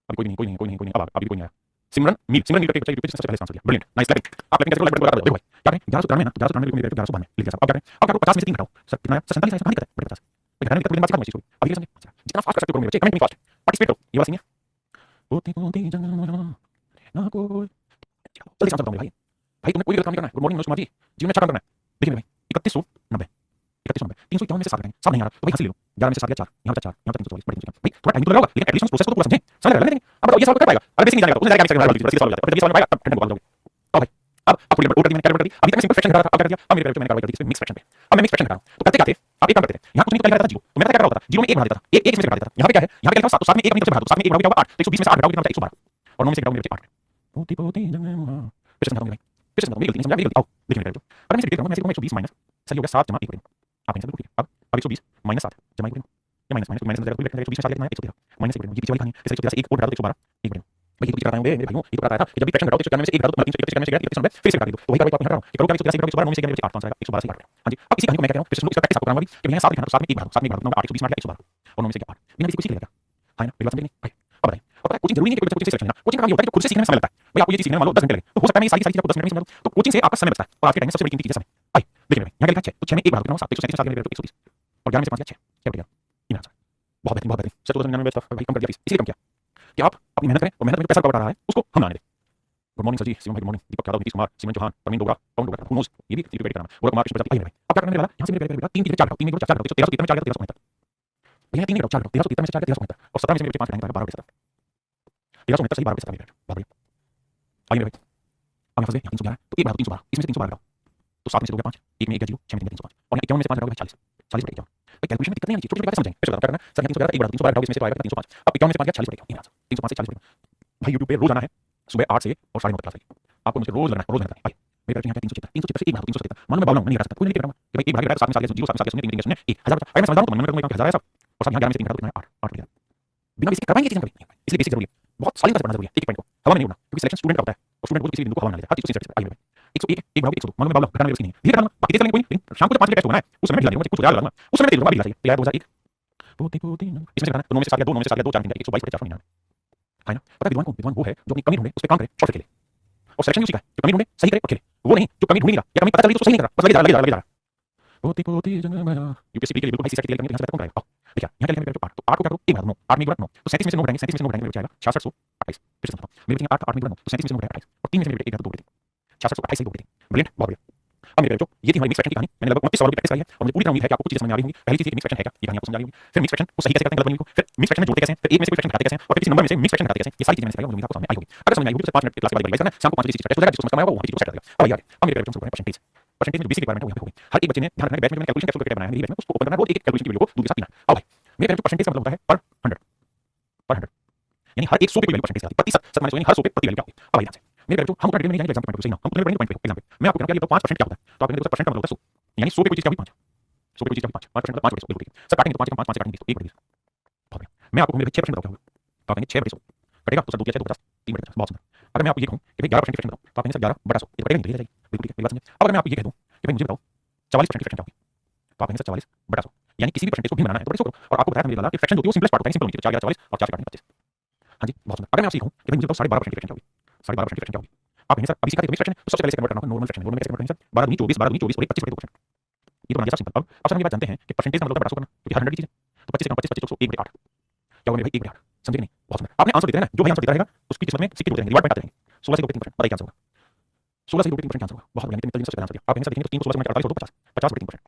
A: अभी कोई नहीं अब अभी कोई नहीं आया सिमरन मीर करके बच्चा यूट्यूब सबसे पहले आंसर दिया ब्रिलियंट नाइस क्लैपिंग आप लेकिन कैसे बता देखो भाई क्या करें 1193 में ना 1193 को मेरे 1192 में लिख दिया अब क्या करें अब 50 में से 3 घटाओ सर कितना 47 से कहां करते बड़े 50 भाई घटाने की बात करना चाहिए अभी समझे जितना फास्ट कर सकते हो मेरे बच्चे कमेंट में फास्ट पार्टिसिपेट करो ये बात नहीं है पोती पोती ना कोई जल्दी आंसर बताओ भाई भाई तुम्हें कोई गलत काम नहीं करना है गुड मॉर्निंग मनोज कुमार जी जीवन में अच्छा काम करना है देखिए भाई 3190 351 में से 7 घटाएंगे सब नहीं आ रहा तो भाई हंसी ले लो 11 में से 7 गया 4 यहाँ पे 4 यहाँ पे 344 बड़ी मुश्किल भाई थोड़ा टाइम तो लगा होगा लेकिन एटलीस्ट प्रोसेस को तो पूरा समझें समझ रहे हो लेकिन अब बताओ ये सवाल कर पाएगा अगर बेसिक नहीं जानेगा तो उसने जाएगा मिक्स करके सीधा सवाल हो जाता है जब ये सवाल में पाएगा तब ठंडा बोल दोगे तो भाई अब पूरी ओवर करके मैंने कैलकुलेट कर दी अभी तक मैं सिंपल फ्रैक्शन घटा रहा था अब कर दिया अब मेरे कैलकुलेट मैंने कार्रवाई कर दी इसमें मिक्स फ्रैक्शन पे अब मैं मिक्स फ्रैक्शन घटा रहा हूं तो करते क्या थे आप एक काम करते थे यहां कुछ नहीं तो पहले घटाता जीरो तो मैं क्या कर रहा था जीरो में 1 बढ़ा देता था 1 1 में से घटा देता था यहां पे क्या है यहां पे क्या लिखा 7 तो 7 में 1 अपनी तरफ से बढ़ा दो 7 में 1 बढ़ा क्या होगा 8 तो 120 में से 8 घटाओगे कितना बचा 112 और 9 में से घटाओगे मेरे 8 पोती पोती फिर से घटाऊंगा भाई फिर से घटाऊंगा गलती समझ गलती आओ देखिए मेरे अगर मैं से डिवाइड करूंगा मैं से 120 माइनस सही हो गया 7 जमा 1 आप आंसर बिल्कुल अब 120 माइनस 7 जमा 1 या माइनस माइनस माइनस कोई 120 में 7 लिखना है 113 माइनस 1 ये वाली कहानी है जैसे 113 एक और घटा दो 112 1 बढ़ेगा भाई ये तो कराता हूं मेरे भाइयों ये तो कराता है जब भी फ्रैक्शन घटाओ 193 में से 1 घटा दो 391 में से 193 फिर से घटा दो तो वही कार्रवाई आपको यहां कर रहा हूं करोगे 183 घटाओ 112 9 में से 8 आंसर आएगा 112 से 8 हां जी अब इसी कहानी को मैं कह रहा हूं फिर से इसका प्रैक्टिस आपको कराऊंगा भी कि मैं 7 घटा 7 में 1 घटा 7 में 1 घटा 8 120 मार गया 112 और 9 में से 8 बिना किसी को सीख लेगा हां ना मेरी बात समझ नहीं भाई अब बताइए अब पता है कोचिंग जरूरी नहीं है कि कोचिंग से सिलेक्शन लेना कोचिंग का ये होता है कि खुद से सीखने में समय लगता है भाई आपको ये चीज सीखने में मान लो 10 घंटे लगे तो हो सकता है मैं ये सारी चीजें आपको 10 मिनट में समझा दूं तो कोचिंग से आपका समय बचता है और आपके टाइम में सबसे बड़ी कीमती चीज है समय आइए देखिए भाई यहां क्या लिखा है तो 6 में 1 बढ़ा दो 7 137 में 7 में 130 और 11 में से 5 6 क्या बढ़ेगा ये आंसर बहुत बेहतरीन सर 2099 में भाई कम कर दिया इसलिए कम किया कि आप अपनी मेहनत करें और मेहनत में पैसा कमा रहा है उसको हम ना आने दें good morning sir ji Siman भाई good morning Deepak Yadav Nitish Kumar Siman Chauhan Praveen Dogra Pawan Dogra who knows ये भी रिपीट करना गोरख कुमार कृष्ण प्रजापति भाई अब क्या करने वाला यहां से मेरे बेटा 3 की 4 3 में 4 13 में 4 13 में 4 भैया 3 में 4 13 में 4 13 और 17 में से मेरे 5 घटाएंगे 12 17 13 सही 12 17 मेरे बाप रे आइए मेरे भाई अब यहां फंस गए 311 तो 1 बढ़ा 312 इसमें से 312 घटाओ तो 7 में से हो गया 5 1 में 1 0 6 में 3 305 और 51 में से 5 घटाओगे 40 40 बढ़ेगा भाई कैलकुलेशन में दिक्कत नहीं आनी चाहिए छोटी छोटी बातें समझेंगे फिर क्या करना सर 311 1 बढ़ा 312 घटाओगे इसमें से तो आएगा 305 अब 51 में से 5 गया 40 बढ़ेगा ये आंसर 305 से 40 बढ़ेगा भाई YouTube पे रोज आना है सुबह 8 से और 9:30 क्लास है आपको मुझे रोज लगना है रोज लगना है भाई मेरे यहाँ पे 370 से 1 बढ़ा 370 मान लो मैं बावला हूं नहीं घटा सकता कोई नहीं घटाऊंगा कि भाई 1 बढ़ा 7 में 7 0 7 में 7 सुनिए 3 सुनिए 1000 अगर मैं समझदार हूं तो मैं कहूंगा 1000 है सब और सब यहां 11 में से 3 घटा दो 8 8 बढ़ेगा बिना बेसिक करवाएंगे चीजें कभी इसलिए बेसिक जरूरी है बहुत सॉलिड पढ़ना जरूरी है एक पॉइंट को हवा में नहीं उड़ना क्योंकि सिलेक्शन स्टूडेंट का होता है और स्टूडेंट को किसी बिंदु को हवा में ना लेता हर चीज को सिलेक्ट करता है 101 1 बढ़ाओगे 102 मान लो मैं बावला घटाने वाली नहीं है धीरे घटाऊंगा बाकी चलेंगे कोई नहीं शाम को जब 5 बजे टेस्ट होना है उस समय ढिला दूंगा कुछ याद लगाऊंगा उस समय तेज होगा ढिला चाहिए तैयार 2001 पोती पोती इसमें से घटाना तो 9 में से 7 गया 2 9 में से 7 गया 2 4 3 122 बटे 499 है ना पता है विद्वान वो है जो अपनी कमी ढूंढे उस पे काम करे और फिर खेले और सिलेक्शन उसी का है जो कमी ढूंढे सही करे और खेले वो नहीं जो कमी ढूंढेगा या कमी पता चली तो सही नहीं कर रहा बस लगे जा पोती पोती यूपीएससी के लिए बिल्कुल भाई सीएससी के लिए करनी है यहां से कौन कराएगा देखिए यहां क्या लिखा है 8 तो 8 को क्या करो 1 9 8 में 9 तो 37 में से 9 घटाएंगे 37 में से 9 घटाएंगे मेरे बचेगा 6628 फिर से समझाओ मेरे बचेंगे 8 8 में 9 तो 37 में से 9 घटाएंगे 28 और 3 में से मेरे 1 2 बेटे 6628 से 2 बेटे ब्रिलियंट बहुत बढ़िया अब मेरे बच्चों ये थी हमारी मिक्स फ्रैक्शन की कहानी। मैंने लगभग 29 सवालों की प्रैक्टिस कराई है और मुझे पूरी तरह उम्मीद है कि आपको कुछ चीजें समझ में आ गई होंगी। पहली चीज ये मिक्स फ्रैक्शन है क्या, ये कहानी आपको समझ आ गई होगी। फिर मिक्स फ्रैक्शन को सही कैसे करते हैं गलत बनी को, फिर मिक्स फ्रैक्शन में जोड़ते कैसे हैं, फिर एक में से कोई फ्रैक्शन घटाते कैसे हैं और फिर किसी नंबर में से मिक्स फ्रैक्शन घटाते कैसे हैं, ये सारी चीजें मैंने सिखाई, मुझे उम्मीद है आपको समझ में आई होगी। अगर समझ में आई होगी तो 5 मिनट क्लास के बाद रिवाइज करना, शाम को 5 बजे टेस्ट हो जाएगा, जिसको समझ में आएगा वो वही चीज को सेट कर देगा। अब यार अब मेरे बच्चों को परसेंटेज परसेंटेज में जो बेसिक रिक्वायरमेंट है वो यहाँ पे होगी। हर एक बच्चे ने ध्यान रखना है, बैच में मैंने कैलकुलेशन कैप्सूल करके बनाया है, मेरी बैच में उसको ओपन करना है, रोज एक कैलकुलेशन की वीडियो को दूध के साथ पीना है। अब भाई मेरे बच्चों परसेंटेज का मतलब होता है पर 100 पर 100 यानी हर एक 100 पे कोई वैल्यू परसेंटेज आती है, प्रतिशत सत माइनस यानी हर 100 पे प्रति वैल्यू क्या होगी। अब ध्यान से मेरे बच्चों हम उतना डिटेल में नहीं जाएंगे एग्जाम पे, सही ना, हम उतना पॉइंट पे एग्जाम पे मैं आपको कहूंगा कि 5% क्या होता है, तो आपने देखो परसेंट का मतलब होता है 100 यानी 100 पे कोई चीज क्या होगी 5, 100 पे कोई चीज क्या होगी 5% मतलब 5 बिल्कुल ठीक है। सब काटेंगे तो 5 5 से काटेंगे तो 1 बटे 20 बहुत बढ़िया। मैं आपको मेरे 6% बताऊं क्या होगा, तो आप कहेंगे 6 बटे 100 कटेगा तो सर 2 क्या 6 2 50 3 बटे 50 बहुत सुंदर। अगर मैं आपको ये कहूं कि भाई 11% की फ्रैक्शन बताओ तो आप कहेंगे सर 11 बटा 100 ये तो कटेगा नहीं, तो ये जाएगी बिल्कुल ठीक है, मेरी बात समझे। अब अगर मैं आपको ये कह दूं कि भाई मुझे बताओ 44% की फ्रैक्शन क्या होगी, तो आप कहेंगे सर 44 बटा 100 यानी किसी भी परसेंटेज को भी बनाना है तो बड़े 100 करो। और आपको बताया था मेरे वाला कि फ्रैक्शन जो होती है वो सिंपलेस्ट पार्ट होता है, सिंपल होती है, 4 11 44 और 4 से काटेंगे 25। हाँ जी बहुत सुंदर। अगर मैं आपसे कहूं कि भाई मुझे बताओ 12.5% की फ्रैक्शन क्या होगी, 12.5% की फ्रैक्शन क्या होगी, आप कहेंगे सर अभी सीखा है फ्रैक्शन तो सबसे पहले से कन्वर्ट करना होगा नॉर्मल फ्रैक्शन में, नॉर्मल कैसे कन्वर्ट करेंगे सर 12 दूनी 24 12 दूनी 24 और 25 बटे 2%, ये तो बना गया सिंपल। अब सर हम ये बात जानते हैं कि परसेंटेज का मतलब बड़ा 100 करना, क्योंकि हर 100 की चीज है तो 25 से कम 25 25 100 1 बटे 8 क्या होगा मेरे भाई 1 बटे 8, समझे नहीं बहुत सुंदर। आपने आंसर देते रहना, जो भाई आंसर देता रहेगा उसकी किस्मत में सिक्के जुड़ जाएंगे, डिवाइड बाय करते रहेंगे। 16 से 2 3% बताइए क्या आंसर होगा, 16 से 2 3% क्या आंसर होगा, बहुत बढ़िया। नितिन सबसे पहले आंसर दिया, आप कहेंगे सर देखेंगे तो 3 को 16 से 48 और 50 50 बटे 3%,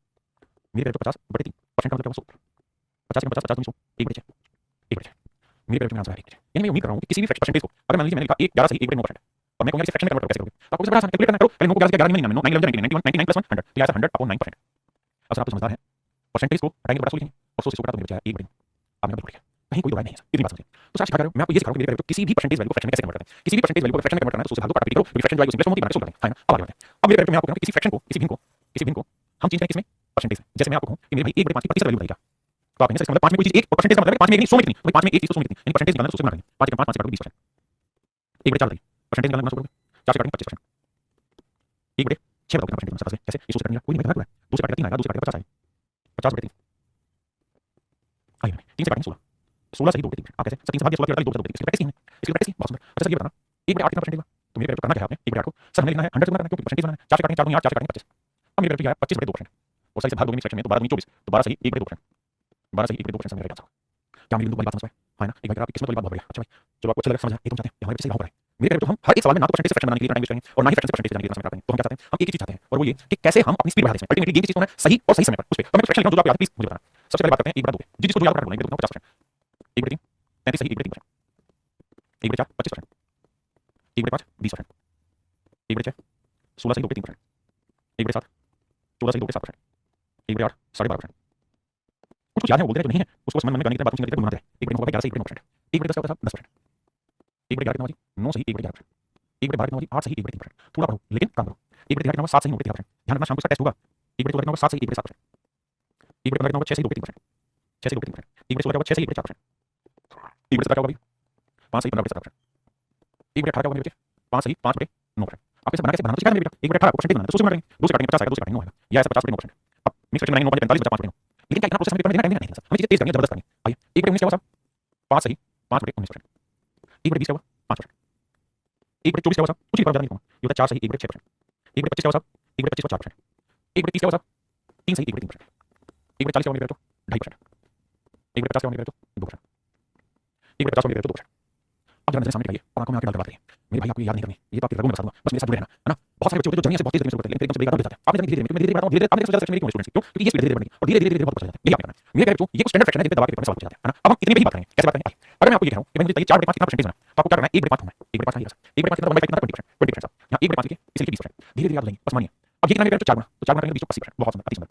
A: मेरे पे 50 बटे 3% का मतलब क्या होगा 100, 50 में 50 50 में 100 1 बटे 6 1 बटे 6 मेरे पे आंसर है 1 बटे 6। यानी मैं उम्मीद कर रहा हूं कि किसी भी परसेंटेज को अगर मान लीजिए मैंने लिखा 1 11 सही 1 बटे 9% और मैं कहूंगा इसे फ्रैक्शन में कन्वर्ट कैसे करोगे, तो आपको सबसे बड़ा आसान कैलकुलेट करना करो, पहले 9 को 11 से 11 नहीं 9 9 11 99 99 प्लस 100 तो यह 100 अपॉन 9%। अब सर आप तो समझदार हैं, परसेंटेज को हटाएंगे तो बड़ा 100 लिखेंगे और 100 से 100 घटा तो मेरे बचा 1 बटे 9, आपने बिल्कुल ठीक है, कहीं कोई दो राय नहीं है सर, इतनी बात समझिए। तो सर आप सिखा रहे हो, मैं आपको ये सिखा रहा हूं कि मेरे किसी भी परसेंटेज वैल्यू को फ्रैक्शन में कैसे कन्वर्ट करते हैं, किसी भी परसेंटेज वैल्यू को फ्रैक्शन में कन्वर्ट करना है तो 100 से भाग दो काटा पीट करो, क्योंकि फ्रैक्शन वैल्यू सिंपलेस्ट होती है, बना के 100 कर देंगे, है ना। अब आगे बढ़ते हैं। अब मेरे मैं आपको कहूं कि किसी फ्रैक्शन को किसी भिन्न को हम चेंज करें किसमें परसेंटेज में, जैसे मैं आपको कहूं कि मेरे भाई 1 बटे 5 की प्रतिशत वैल्यू बताइएगा, तो आप कहेंगे सर इसका मतलब 5 में कोई चीज 1 और परसेंटेज का मतलब है 5 में 1 नहीं 100 में कितनी, तो 5 में 1 चीज तो 100 में कितनी, यानी परसेंटेज निकालना है तो 100 से बना देंगे, 5 के 5 5 से काटो 20%, 1 बटे 4 बताइए परसेंटेज निकालना 100 करोगे, 4 से काटेंगे 25%, 1 बटे 6 बताओ कितना परसेंटेज बनता है, जैसे ये 100 से काटने का कोई नहीं भाग रहा है, 2 से काटेगा 3 आएगा, 2 से काटेगा 50 आएगा, 50 बटे 3 आइए 3 से काटेंगे 16 16 सही 2 बटे 3, आप कैसे सर 3 से भाग दिया 16 2 से 2 बटे 3, इसकी प्रैक्टिस ही है, इसकी प्रैक्टिस बहुत सुंदर। अच्छा सर ये बताना 1 बटे 8 कितना परसेंटेज होगा, तो मेरे को करना क्या है आपने 1 बटे 8 को सर हमें लिखना है 100 से गुणा करना, क्योंकि परसेंटेज बनाना है, 4 से काटेंगे 4 दूनी 8 4 से काटेंगे 25, अब मेरे क्या है 25 बटे 2% और सही से भाग दोगे फ्रैक्शन में तो 12 दूनी 24 तो 12 सही 1 बटे 2%, 12 सही 1 बटे 2% मेरा आंसर। क्या मेरी बिंदु वाली बात समझ में है ना, एक बार आपकी किस्मत वाली बात बहुत बढ़िया। अच्छा भाई चलो आपको अच्छा लगा, समझ आया, ये तुम चाहते हैं हमारे सही हो रहा है मेरे कहते तो हम हर एक सवाल में ना तो परसेंटेज से फ्रैक्शन बनाने के लिए टाइम वेस्ट करेंगे और ना ही फ्रैक्शन से परसेंटेज जानने के लिए समय करेंगे, तो हम क्या चाहते हैं, हम एक ही चीज चाहते हैं और वो ये कि कैसे हम अपनी स्पीड बढ़ा दें, अल्टीमेटली गेम की चीज होना है सही और सही समय पर उस पे। तो मैं फ्रैक्शन लिखूं जो आप याद प्लीज मुझे बताना। सबसे पहले बात करते हैं 1 बटा 2 जी जिसको जो याद रखना बोलेंगे, 50%, 1 बटे 3 33 सही 1 बटे 3%, 1 बटे 4 25%, 1 बटे 5 20%, 1 बटे 6 16 सही 2 बटे 3%, 1 बटे 7 14 सही 2 बटे 7%, 1 बटे 8 12.5%। कुछ याद है वो बोलते हैं, जो नहीं है उसको समझ में करने की बात पूछने के लिए बनाते हैं। 1 बटे 9 11 सही 1 बटे 9%, 1 बटे 10 का होता है 10%, 1 बटे 11 कितना 9 सही 1 बटे 11%, 1 बटे 12 कितना 8 सही 1 बटे 3%, थोड़ा पढ़ो लेकिन काम करो। 1 बटे 13 कितना 7 सही 9 बटे 13%, ध्यान रखना शाम को इसका टेस्ट होगा। 1 बटे 14 कितना 7 सही 1 बटे 7%, 1 बटे 15 कितना 6 सही 2 बटे 3%, 6 सही 2 बटे 3%, 1 बटे 16 6 सही 1 बटे 4%, 1 बटे 17 क्या होगा भाई 5 सही 15 बटे 17%, 1 बटे 18 क्या होगा मेरे बच्चे 5 सही 5 बटे 9%। आप कैसे बना कैसे बनाना तो सिखा देंगे बेटा। 1 बटे 18 को परसेंटेज बनाना है तो 100 से काटेंगे 2 से काटेंगे 50 आएगा 2 से काटेंगे 9 आएगा, या ऐसा 50 बटे 9%। अब मिक्स फ्रैक्शन बनाएंगे 9 5 45 बचा 5 बटे 9, लेकिन क्या इतना प्रोसेस हमें करने देना नहीं है सर, हमें चीजें तेज करनी है जबरदस्त करनी है। आइए 1 बटे 19 क्या होगा साहब 5 सही 5 बटे 19%, 1 बटे 20 क्या होगा 5%, 1 बटे 24 क्या होगा साहब कुछ भी ज्यादा नहीं कहूंगा ये होता है 4 सही 1 बटे 6%, 1 बटे 25 क्या होगा साहब 1 बटे 25 को 4%, 1 बटे 30 क्या होगा साहब 3 सही 1 बटे 3%, 1 बटे 40 क्या होगा मेरे बेटो 2.5%, 1 बटे 50 क्या होगा मेरे बेटो 2%, 1 बटे 50 क्या होगा मेरे बेटो 2%। अब जरा नजर सामने लगाइए और आंखों में आंखें डालकर बात करिए। मेरे भाई आपको याद नहीं करनी, ये तो आपकी रगों में बसा दूंगा, बस मेरे साथ जुड़े रहना है ना। बहुत सारे बच्चे होते हैं जो जमीन से बहुत तेज शुरू करते हैं लेकिन एकदम से बेकार हो जाते हैं। आपने धीरे धीरे मैं धीरे धीरे बताऊं धीरे धीरे आपने सबसे ज्यादा मेरी स्टूडेंट्स क्यों, क्योंकि ये स्पीड धीरे धीरे बढ़ेगी और धीरे धीरे बहुत बढ़ जाता है। यही आपने करना है। मेरे बच्चों ये कुछ स्टैंडर्ड फ्रैक्शन है जिनपे दबा के पेपर में सवाल पूछे जाते हैं, है ना। अब हम इतने पे ही बात करेंगे, कैसे बात करेंगे आइए। अगर मैं आपको ये कह रहा हूं कि भाई मुझे चाहिए 4 बटे 5 कितना परसेंटेज बनाना, तो आपको क्या करना है 1 बटे 5 होना है, 1 बटे 5 नहीं 1 बटे 5 कितना 1/5 कितना 20% साहब, यहां 1 बटे 5 लिखिए इसलिए 20%, धीरे धीरे याद हो जाएंगे बस मानिए। अब ये कितना मेरे बेटे 4 गुना, तो 4 गुना करेंगे 20 80%, बहुत सुंदर अति सुंदर।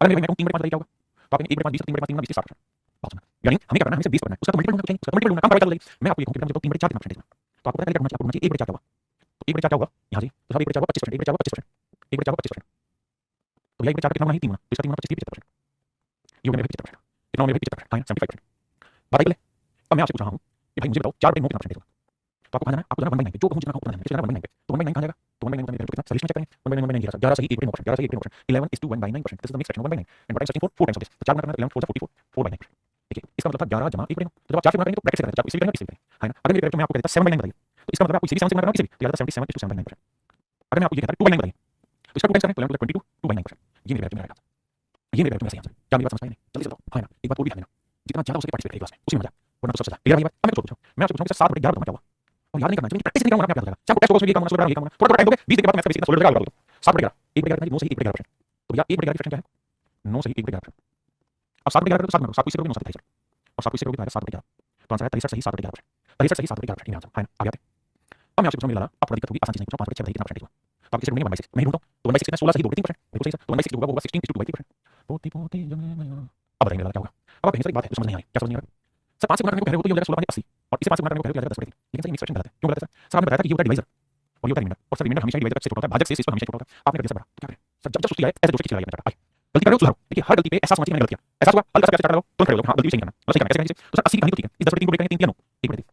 A: अगर मेरे भाई मैं कहूं 3 बटे 5 क्या होगा, तो आप 1 बटे 5 20 3 बटे 5 3 गुना 20 60%, बहुत सुंदर। यानी हमें क्या करना है, हमें 20 करना है, उसका तो मल्टीपल ढूंढना चाहिए, उसका मल्टीपल ढूंढना काम करवाई चल रही। मैं आपको ये कहूं कि मुझे 3 बटे 4 कितना परसेंटेज बनाना, तो आपको पता है क्या करना चाहिए 1 बटे 4 क्या होगा, तो 1 बटे 4 क्या होगा यहां से, तो साहब 1 बटे 4 होगा 25%, 1 बटे 4 होगा 25%, 1 बटे 4 होगा 25%, तो भैया 1 बटे 4 कितना होना है 3 गुना, तो इसका 3 गुना 25 75%, ये हो गया 75%, कितना हो गया 75%, हां 75%। बात आई पहले। अब मैं आपसे पूछ रहा हूं कि भाई मुझे बताओ 4 बटे 9 कितना परसेंटेज होगा, तो आपको कहना है आपको जाना 1/9 पे, जो कहूं जितना कहूं उतना जाना, 1/9 पे, तो 1/9 कहां जाएगा, तो 1/9 का कितना सॉल्यूशन चेक करेंगे, 1/9 11 11 सही 1 बटे 9%, 11 सही 1 बटे 9%, 11 is to 1/9%, this is the mixed fraction of 1/9 and what I'm searching for 4 times of this, तो 4 गुना करना 11 4 44 4/9%। ठीक है, इसका मतलब था 11 जमा 1 बटे 9, तो जब आप 4 से गुना करेंगे तो ब्रैकेट से करेंगे, 4 इसे भी करेंगे इसे भी करेंगे, है ना। अगर मेरे बेटे में आपको कहता है 7/9 बताइए, तो इसका मतलब आपको इसे भी 7 से गुना करना इसे भी, तो याद है 77 is to 7/9%। अगर मैं आपको ये कहता है 2/9 बताइए, तो इसका 2 टाइम्स करें तो 11 22 2/9%, ये मेरे बेटे में आएगा, ये मेरे बेटे में सही आंसर। क्या मेरी बात समझ में आई नहीं, जल्दी से बताओ, है ना। एक बात और भी ध्यान देना, जितना ज्यादा उसके पार्टिसिपेट करेगा क्लास में उसी में मजा, वरना तो सबसे ज्यादा क्लियर है ये बात। अब मैं पूछूं मैं आपसे पूछूं कि 7 बटे 11 बताना क्या हुआ, और याद नहीं करना चाहिए, प्रैक्टिस नहीं करूंगा, अपने आप याद हो जाएगा। चाहे टेस्ट होगा उसमें ये काम सोच रहा हूं ये काम थोड़ा थोड़ा टाइम दोगे, 20 दिन के बाद मैं इसका बेसिक का सोल्यूशन लगा दूंगा, 7/11 1/11 कितना है? 9 सही 1/11%। तो भैया 1/11 की फ्रैक्शन क्या है? 9 सही 1/11%। अब 7/11 करोगे तो 7 में 7 को इससे करोगे 9 7 और 7 को इससे करोगे तो आएगा 7/11। तो आंसर है 63 सही 7/11%। 63 सही 7/11% ये आंसर है ना? आ गया। अब मैं आपसे पूछूंगा मेरे लाला, अब थोड़ा दिक्कत होगी, आसान चीज नहीं पूछूंगा, 5/6 बताइए कितना परसेंटेज हुआ? तो आप इसे ढूंढेंगे 1/6 मैं ही ढूंढता हूँ। तो 1/6 कितना है? 16 सही 2 3%। बिल्कुल सही सर। तो 1/6 जो होगा वो होगा 16 जो होगा 3% पोती पोती जमे मैं। अब बताइए मेरे लाला क्या होगा? अब आप कहेंगे सर एक बात है जो समझ नहीं आ रही, क्या समझ नहीं आ रहा? सर 5 से गुणा करने को कह रहे हो तो ये हो जाएगा 16 80 और इसे 5 से गुणा करने को कह रहे हो तो ये हो जाएगा 10/3। लेकिन सर ये एक्सप्रेशन गलत है। क्यों गलत है सर? सर आपने बताया था कि ये होता है डिवाइजर और ये होता है रिमाइंडर और सर रिमाइंडर हमेशा डिवाइजर से छोटा होता है, भाजक से इस पर हमेशा छोटा होता है। आपने कर दिया सर बड़ा, तो क्या करें? सर जब जब सुस्ती आए ऐसे दोस्त की चीज लगाइए अपने गलती कर रहे हो सुधारो। देखिए हर गलती पे एहसास होना चाहिए मैंने गलती किया, एहसास हुआ हल्का सा प्यार से चाटा लगाओ तुरंत खड़े हो जाओ, हाँ गलती सही करना मतलब सही करना कैसे? तो सर 80 की कहानी तो ठीक है, इस 10/3 को ब्रेक करेंगे 3 3 1 1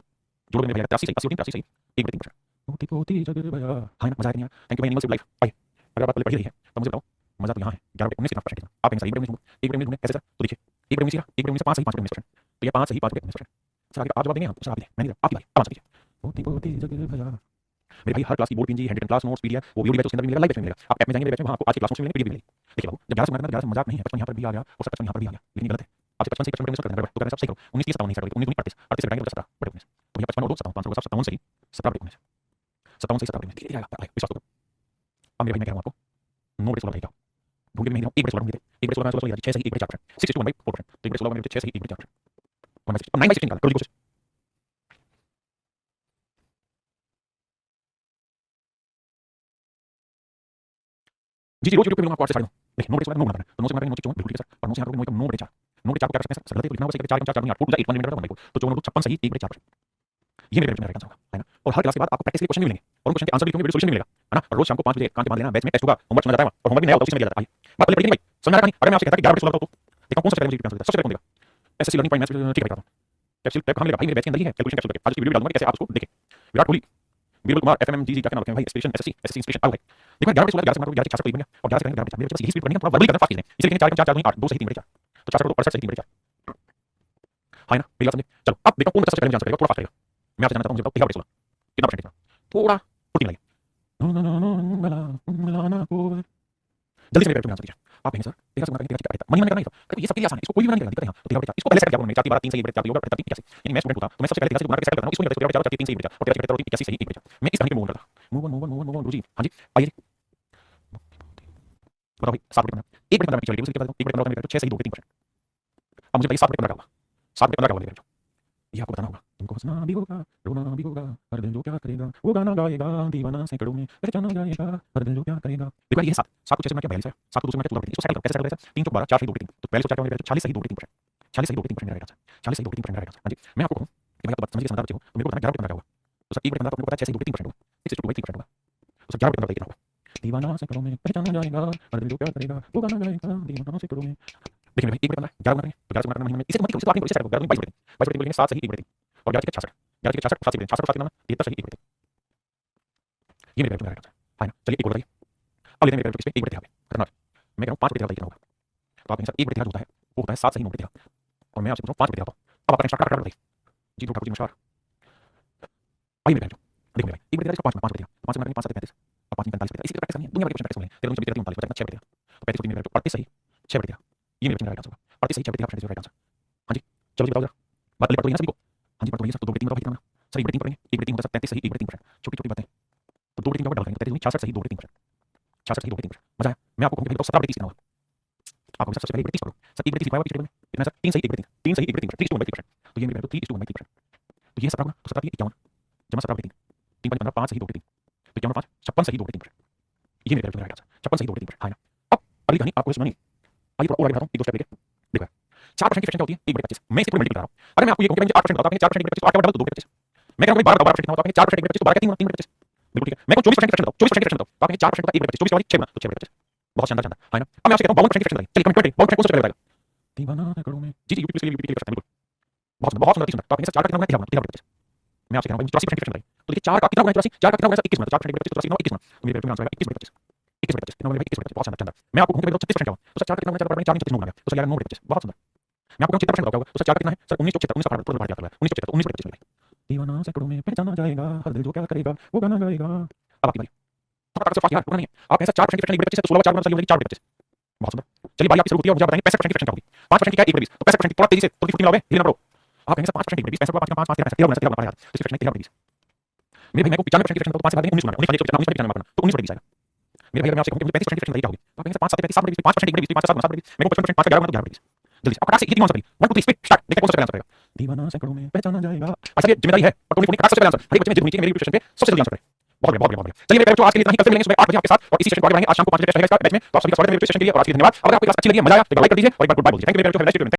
A: जोड़ो मेरे भैया 83 सही 80 और 83 सही 1/3%। पोती पोती जग भया हाँ ना मजा आया नहीं यार? Thank you my animal save life. आइए अगर बात पहले पढ़ी रही है तो मुझे बताओ मजा तो यहाँ है 11/19 कितना परसेंटेज? आप कहेंगे सही 1/19 1/19 ढूंढे कैसे सर? तो देखिए 1/19 1/19 5 सही 5/19%। तो ये 5 सही 5/19%। सर आगे आप जवाब देंगे? सर आप दे मैंने आपकी बारी, आप आंसर कीजिए। पोती पोती जग भया मेरे भाई हर क्लास की board PNG hand class notes PDF वो वीडियो बैच उसके अंदर भी मिलेगा, लाइव बैच में मिलेगा। आप ऐप में जाएंगे बैच में वहां आपको आज की क्लास नोट्स मिलेंगे, पीडीएफ मिलेगी। देखिए बाबू जब 11 से गुणा करना 11 से मजाक नहीं है, 55 यहाँ पर भी आ गया और 57 यहाँ पर भी आ गया, लेकिन गलत है। आपसे 55 से 55 करना है तो करना सब सही करो। 19 की 57 नहीं सर 19 19 38 38 से घटाएंगे तो 17/19 तो ये 55 और 2 57 500 का 57 सही 17/19 57 सही 17/19 धीरे धीरे आएगा विश्वास करो। अब मेरे भाई मैं कह रहा हूं आपको 9/16 बताइए ढूंढ के मैं 1/16 ढूंढ के 1/16 16 6 सही 1/4% 6 1/4% तो 1/16 में 6 सही 1/4% 9/16 निकाल कर दी कोशिश। जी जी रोज यूट्यूब पे मिलूंगा आपको 8 से 9:30। देखिए 9/16 9 बनाना है तो 9 से गुणा करेंगे 9 से 54 बिल्कुल ठीक है सर और 9 से यहाँ करोगे 9/9 9/4 को क्या कर सकते हैं सर? गलती को लिखना होगा सही 4 4 4 8 4 8 1 मिनट 1 तो 54 सही 1/4%। ये मेरे पेपर में रहेगा है ना? और हर क्लास के बाद आपको प्रैक्टिस के क्वेश्चन भी मिलेंगे और उन क्वेश्चन के आंसर लिखोगे वीडियो सॉल्यूशन भी मिलेगा है ना? और रोज शाम को 5 बजे कान के बांध लेना, बैच में टेस्ट होगा, होमवर्क सुना जाता है और होमवर्क भी नया होता है उसी में दिया जाता है। आइए बात पहले पढ़िए नहीं भाई समझ आ रहा नहीं? अरे मैं आपसे कहता कि 11/16 बताओ तो देखो कौन सा पहले मुझे आंसर देता है, सबसे पहले कौन देगा? एसएससी लर्निंग पॉइंट मैथ्स ठीक है बताता हूं। कैप्सूल टैब कहां मिलेगा भाई? मेरे बैच के अंदर ही है कैलकुलेशन कैप्सूल करके आज की वीडियो भी डाल दूंगा कैसे आप उसको देखें। विराट कोहली वीरल कुमार एफएमएमजीजी क्या नाम रखे हैं भाई? एक्सप्रेशन एसएससी एसएससी इंस्पिरेशन आओ भाई देखो 11/16 11 से मारो 11 66 बन गया और 11 से करेंगे 11 मेरे बस यही स्पीड पढ़नी है थोड़ा वर्बली करना फास्ट है इसलिए लिखेंगे 4 4 4 8 2 सही 3/4 तो 4 से 68 सही 3/4 है ना? मेरी बात समझे? चलो अब देखो कौन बच्चा सबसे पहले आंसर करेगा थोड़ा फास्ट करेगा। मैं आपसे जानना चाहता हूं मुझे बताओ 13/16 कितना परसेंट है? थोड़ा फुर्ती लगाइए जल्दी से मेरे पेपर में आंसर दीजिए। आप कहेंगे सर 13 से गुणा करेंगे 13 मनी मनी करना है तो ये सबके लिए आसान है इसको कोई भी नहीं करेगा दिक्कत है। तो 13/4 इसको पहले सेट किया मैंने 4 3 12 3 सही 4 होगा 3 कैसे यानी मैं स्टूडेंट होता तो मैं सबसे पहले 13 से गुणा करके सेट करता हूं इसको 13 4 3 सही 4 और 13 3 81 सही 1/4 मैं इस कहानी पे मूव करता मूव ऑन गुरुजी हां जी आइए बताओ भाई 7/15 1/15 पीछे चलिए उसके बाद 1/15 का 6 सही 2/3%। अब मुझे बताइए 7/15 का होगा 7/15 का होगा ये आपको बताना होगा। तुमको हंसना भी होगा रोना भी होगा हर दिल जो क्या करेगा वो गाना गाएगा दीवाना सैकड़ों में पहचाना जाएगा हर दिल जो क्या करेगा। देखो ये 7 7 को 6 से मैं क्या 42 है 7 को 2 से मैं 14 इसको सेटल करो कैसे सेटल करें? 3 12 4 सही 2/3 तो 42 को 4 क्या होगा 40 सही 2/3% 40 सही 2/3% रहेगा 40 सही 2/3% रहेगा। हां जी मैं आपको कहूं कि भाई आप बात समझ के समझदार बच्चे हो तो मेरे को बताना 11/15 का होगा तो सर 1/15 तो आपको पता है 6 सही 2/3% होगा 6 होगा तो सर 11/15 कितना होगा? दीवाना सैकड़ों में पहचाना जाएगा हर दिल जो क्या करेगा वो गाना गाएगा दीवाना सैकड़ों में। देखिए भाई 1/15 11 गुना करेंगे तो 11 से गुणा करना महीने में इसे मत करो इसे तो आपने इसे सेट करो 11 22 बोलेंगे 7 सही 1/3 और 11 के 66 11 के 66 7 से 66 कितना 73 सही 1/3 ये मेरे पेपर में रहेगा है ना? चलिए एक और बताइए अब लेते हैं मेरे पेपर पे 1/3 खतरनाक मैं कह रहा हूं 5/3 कितना होगा? तो आप कहेंगे सर 1/3 होता है वो होता है 7 सही 9/3 और मैं आपसे पूछ रहा हूं 5/3 अब आप स्टार्ट कर बताइए जी ठाकुर जी नमस्कार आइए मेरे देखो मेरे भाई 1/3 इसको 5 में 5/3 5 में 5 7 35 अब 5 में 45 इसी प्रैक्टिस करनी है दुनिया भर की प्रैक्टिस करनी है 13 39 39 बचा 6/3 तो 35 मेरे 38 सही 6/3 ये मेरे राइट आंसर 38 सही 6/3 राइट आंसर। हां जी चलो बताओ जरा बात पढ़ तो सभी को हां जी पढ़ तो सर तो 2/3 बताओ कितना सर 1/3 पढ़ेंगे 1/3 होता है 37 सही 1/3% छोटी छोटी बातें तो 2/3 का डाल देंगे 33 66 सही 2/3% 66 सही 2/3% मजा आया। मैं आपको कहूंगा 17/30 कितना होगा? आपको सबसे पहले 1/30 करो सर 1/30 लिखवाया पिछले में इतना सर 3 सही 1/3 3 सही 1/3 3 1/3% तो ये मेरे तो 3 तो ये 17 होगा तो 17 51 जमा 17/3 3 5 15 5 सही 2/3 तो 51 5 56 सही 2/3% ये मेरे राइट आंसर 56 सही 2/3% है ना? अब अगली कहानी आपको सुनानी आइए थोड़ा और आगे बढ़ाता हूं एक दो स्टेप लेके देखो 4% की फ्रैक्शन क्या होती है 1/25 मैं इसे पूरा मल्टीप्लाई कर रहा हूं अगर मैं आपको ये कहूं कि मुझे 8% बताओ 4% 1/25 तो 8 का डबल तो 2/25 मैं कहूंगा 12% कितना होता है 4% 1/25 तो 12 का 3/25 बिल्कुल ठीक है मैं कहूं 24% की फ्रैक्शन बताओ 24% की फ्रैक्शन बताओ तो आप कहेंगे 4% का 1/25 24 वाली 6 तो 6/25 बहुत शानदार शानदार है ना? अब मैं आपसे कहता हूं 52% की फ्रैक्शन बताइए चलिए कमेंट करें 52% कौन सा पहले बताएगा? दीवाना करो मैं जी जी यूट्यूब के लिए यूट्यूब के लिए कर सकते हैं बिल्कुल बहुत सुंदर तो आप कहेंगे 4 का कितना होगा 13/25 मैं आपसे कह रहा हूं 84% की फ्रैक्शन बताइए तो देखिए 4 का कितना होगा 84 4 का कितना होगा 21 में तो 4% 1/25 तो 84 21 में तो मेरे पेपर में आंसर आएगा 21/25 21/25 कितना होगा 21/25 बहुत शानदार मैं आपको कहूं कि 36% का तो सर 4 का कितना होगा 4 4 36 होगा तो सर 9/25 बहुत सुंदर मैं आपको 76% बताऊंगा तो सर 4 का कितना है सर 1976 19 का बढ़ जाता है 1976 19/25 दीवाना सैकड़ों में पहचाना जाएगा हर दिल जो क्या करेगा वो गाना गाएगा। अब आपकी बारी थोड़ा सा फास्ट यार रुकना नहीं है आप ऐसा 4% की फ्रैक्शन 1/25 तो 16 4 सही हो जाएगी 4/25 बहुत सुंदर। चलिए बारी आपकी शुरू होती है और मुझे आप बताएंगे 65% की फ्रैक्शन क्या होगी 5% की क्या 1/20 तो 65% की थोड़ा तेजी से थोड़ी फुर्ती मिलाओगे हिलना पड़ो आप कहेंगे सर 5% 1/20 65 को 5 5 13 13 बना यार तो इसकी फ्रैक्शन 13/20 मेरे भाई मैं को 95% की फ्रैक्शन बताऊं तो 5 से भाग देंगे 19 बना 19 19 95 तो 19 आएगा तो 19/20 आएगा मेरे भाई अगर मैं आपसे कहूं कि मुझे 35% फ्रेक्शन चाहिए क्या होगी, तो आप कहेंगे 5 7 35 7 बटेगी 5% 1 बटेगी 5 7 गुना 7 बटेगी, मेरे को 55% 5 का 11 गुना तो 11 बटेगी। जल्दी से आप फटाक से इतनी कौन सा पहली 1 2 3 स्पीड स्टार्ट, देखते हैं कौन सा पहले आंसर करेगा। दीवाना सैकड़ों में पहचाना जाएगा, अच्छा ये जिम्मेदारी है और टोनी फटाक से पहले आंसर हर एक बच्चे में जिद होनी चाहिए मेरी प्रिपरेशन पे सबसे जल्दी आंसर करे। बहुत बढ़िया बहुत बढ़िया बहुत बढ़िया। चलिए मेरे बच्चों आज के लिए इतना ही, कल फिर मिलेंगे सुबह 8 बजे आपके साथ और इसी सेशन को आगे बढ़ाएंगे। आज शाम को 5 बजे टेस्ट रहेगा इसका बैच में, तो आप सभी का स्वागत है मेरे सेशन के लिए और आज के लिए धन्यवाद। अगर आपको क्लास अच्छी लगी है, मजा आया तो एक लाइक कर दीजिए और एक बार गुड बाय बोल दीजिए। थैंक यू मेरे बच्चों, हैव अ नाइस डे।